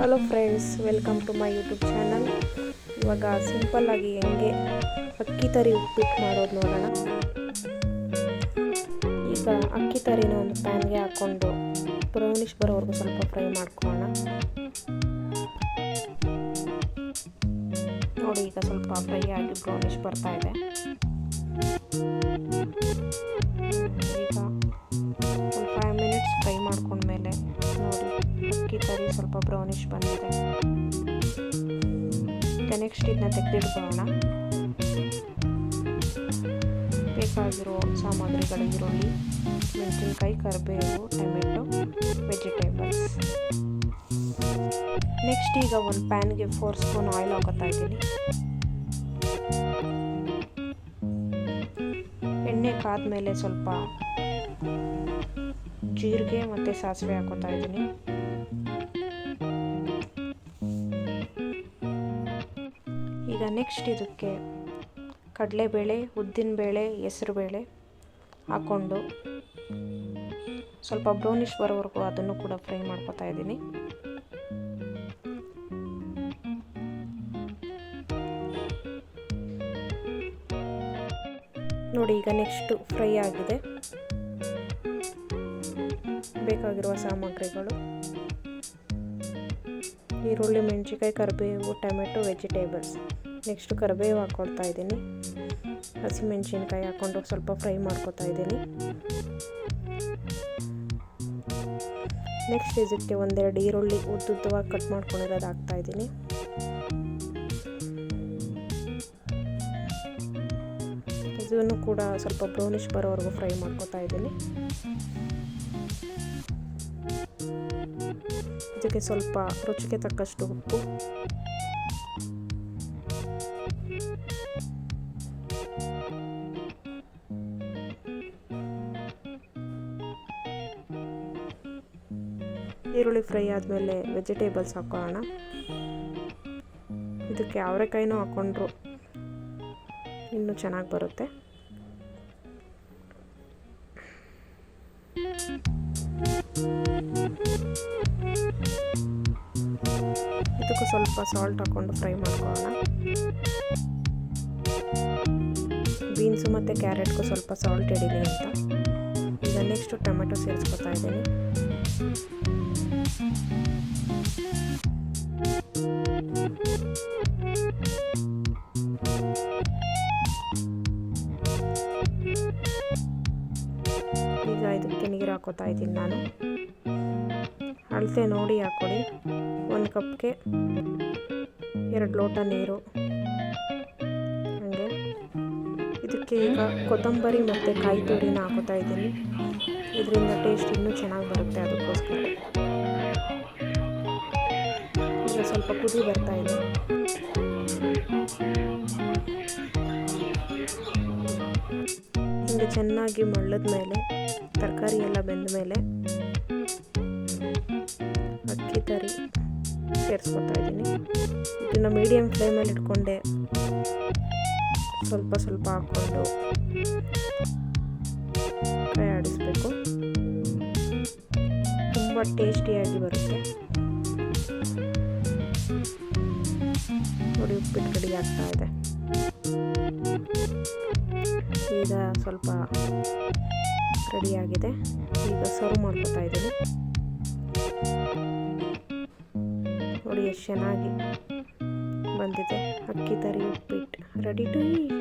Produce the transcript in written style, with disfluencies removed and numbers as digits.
Hello friends, welcome to my YouTube channel. ಇವಾಗ ಸಿಂಪಲ್ಲಾಗಿ ಹೆಂಗೆ ಅಕ್ಕಿ ತರಿ ಉಪ್ಪಿಟ್ಟು ಮಾಡೋದು ನೋಡೋಣ. ಈಗ ಅಕ್ಕಿ ತರಿನ ಒಂದು ಪ್ಯಾನ್ಗೆ ಹಾಕ್ಕೊಂಡು ಬ್ರೌನಿಷ್ ಬರೋವರೆಗೂ ಸ್ವಲ್ಪ ಫ್ರೈ ಮಾಡ್ಕೊಳ್ಳೋಣ. ನೋಡಿ, ಈಗ ಸ್ವಲ್ಪ ಫ್ರೈ ಆಗಿ ಬ್ರೌನಿಷ್ ಬರ್ತಾ ಇದೆ. ಈಗ ಒಂದು 5 ಮಿನಿಟ್ಸ್ ಫ್ರೈ ಮಾಡ್ಕೊಂಡ್ಮೇಲೆ ನೋಡಿ, ಅಕ್ಕಿ ತರಿ ಸ್ವಲ್ಪ ಬ್ರೌನಿಷ್ ಬಂದಿದೆ. ಈಗ ನೆಕ್ಸ್ಟ್ ಇದನ್ನ ತೆಗೆದಿಟ್ಕೊಳ್ಳೋಣ. ಬೇಕಾಗಿರೋ ಸಾಮಗ್ರಿಗಳು: ಈರುಳ್ಳಿ, ಮೆಣಸಿನ್ಕಾಯಿ, ಕರಿಬೇವು, ಟೊಮೆಟೊ, ವೆಜಿಟೇಬಲ್ಸ್. ನೆಕ್ಸ್ಟ್ ಈಗ ಒಂದು ಪ್ಯಾನ್ಗೆ 4 ಸ್ಪೂನ್ ಆಯಿಲ್ ಹಾಕೋತಾ ಇದ್ದೀನಿ. ಎಣ್ಣೆ ಕಾದ್ಮೇಲೆ ಸ್ವಲ್ಪ ಜೀರಿಗೆ ಮತ್ತು ಸಾಸಿವೆ ಹಾಕೋತಾ ಇದ್ದೀನಿ. ಈಗ ನೆಕ್ಸ್ಟ್ ಇದಕ್ಕೆ ಕಡಲೆಬೇಳೆ, ಉದ್ದಿನಬೇಳೆ, ಹೆಸರುಬೇಳೆ ಹಾಕ್ಕೊಂಡು ಸ್ವಲ್ಪ ಬ್ರೌನಿಷ್ ಬರೋವರೆಗೂ ಅದನ್ನು ಕೂಡ ಫ್ರೈ ಮಾಡ್ಕೋತಾ ಇದ್ದೀನಿ. ನೋಡಿ, ಈಗ ನೆಕ್ಸ್ಟು ಫ್ರೈ ಆಗಿದೆ. ಬೇಕಾಗಿರುವ ಸಾಮಗ್ರಿಗಳು: ಈರುಳ್ಳಿ, ಮೆಣಸಿನ್ಕಾಯಿ, ಕರಿಬೇವು, ಟೊಮೆಟೊ, ವೆಜಿಟೇಬಲ್ಸ್. ನೆಕ್ಸ್ಟು ಕರಿಬೇವು ಹಾಕ್ಕೊಳ್ತಾ ಇದ್ದೀನಿ. ಹಸಿಮೆಣಸಿನ್ಕಾಯಿ ಹಾಕ್ಕೊಂಡು ಸ್ವಲ್ಪ ಫ್ರೈ ಮಾಡ್ಕೊತಾ ಇದ್ದೀನಿ. ನೆಕ್ಸ್ಟ್ ಇದಕ್ಕೆ 1-2 ಈರುಳ್ಳಿ ಉದ್ದುದ್ದವಾಗಿ ಕಟ್ ಮಾಡ್ಕೊಂಡಿರೋದು ಹಾಕ್ತಾ ಇದ್ದೀನಿ. ಇದನ್ನು ಕೂಡ ಸ್ವಲ್ಪ ಬ್ರೌನಿಷ್ ಬರೋವರೆಗೂ ಫ್ರೈ ಮಾಡ್ಕೊತಾ ಇದ್ದೀನಿ. ಇದಕ್ಕೆ ಸ್ವಲ್ಪ ರುಚಿಗೆ ತಕ್ಕಷ್ಟು ಉಪ್ಪು, ಈರುಳ್ಳಿ ಫ್ರೈ ಆದಮೇಲೆ ವೆಜಿಟೇಬಲ್ಸ್ ಹಾಕೋಣ. ಇದಕ್ಕೆ ಅವರೆಕಾಯಿನೂ ಹಾಕ್ಕೊಂಡ್ರು ಇನ್ನೂ ಚೆನ್ನಾಗಿ ಬರುತ್ತೆ. ಇದಕ್ಕೂ ಸ್ವಲ್ಪ ಸಾಲ್ಟ್ ಹಾಕ್ಕೊಂಡು ಫ್ರೈ ಮಾಡ್ಕೊಳ್ಳೋಣ. ಬೀನ್ಸು ಮತ್ತು ಕ್ಯಾರೆಟ್ಗೂ ಸ್ವಲ್ಪ ಸಾಲ್ಟ್ ಹಿಡೀಲಿ ಅಂತ. ಈಗ ನೆಕ್ಸ್ಟು ಟೊಮೆಟೊ ಸೇರಿಸ್ಕೊತಾ ಇದ್ದೀನಿ. ಈಗ ಇದಕ್ಕೆ ನೀರು ಹಾಕೋತಾ ಇದ್ದೀನಿ ನಾನು. ಅಳತೆ ನೋಡಿ ಹಾಕ್ಕೊಡಿ. 1 ಕಪ್ಗೆ 2 ಲೋಟ ನೀರು. ಹಾಗೆ ಇದಕ್ಕೆ ಈಗ ಕೊತ್ತಂಬರಿ ಮತ್ತು ಕಾಯಿ ತುರಿನ ಹಾಕೋತಾ ಇದ್ದೀನಿ. ಇದರಿಂದ ಟೇಸ್ಟ್ ಇನ್ನೂ ಚೆನ್ನಾಗಿ ಬರುತ್ತೆ, ಅದಕ್ಕೋಸ್ಕರ. ಈಗ ಸ್ವಲ್ಪ ಕುದಿ ಬರ್ತಾ ಇದೆ. ಹಿಂಗೆ ಚೆನ್ನಾಗಿ ಮಳ್ಳದ ಮೇಲೆ, ತರಕಾರಿ ಎಲ್ಲ ಬೆಂದ ಮೇಲೆ ಅಕ್ಕಿ ತರಿ ಸೇರಿಸ್ಕೊತಾ ಇದ್ದೀನಿ. ಇದನ್ನು ಮೀಡಿಯಮ್ ಫ್ಲೇಮಲ್ಲಿ ಇಟ್ಕೊಂಡೆ ಸ್ವಲ್ಪ ಸ್ವಲ್ಪ ಹಾಕ್ಕೊಂಡು ಫ್ರೈ ಆಡಿಸ್ಬೇಕು. ತುಂಬ ಟೇಸ್ಟಿಯಾಗಿ ಬರುತ್ತೆ. ನೋಡಿ, ಉಪ್ಪಿಟ್ಟು ರೆಡಿ ಆಗ್ತಾ ಇದೆ. ಈಗ ಸ್ವಲ್ಪ ರೆಡಿಯಾಗಿದೆ. ಈಗ ಸರ್ವ್ ಮಾಡ್ಕೊತಾ ಇದ್ದೀನಿ. ನೋಡಿ ಎಷ್ಟು ಚೆನ್ನಾಗಿ ಬಂದಿದೆ. ಅಕ್ಕಿ ತರಿ ಉಪ್ಪಿಟ್ಟು ರೆಡಿ ಟು ಈಟ್.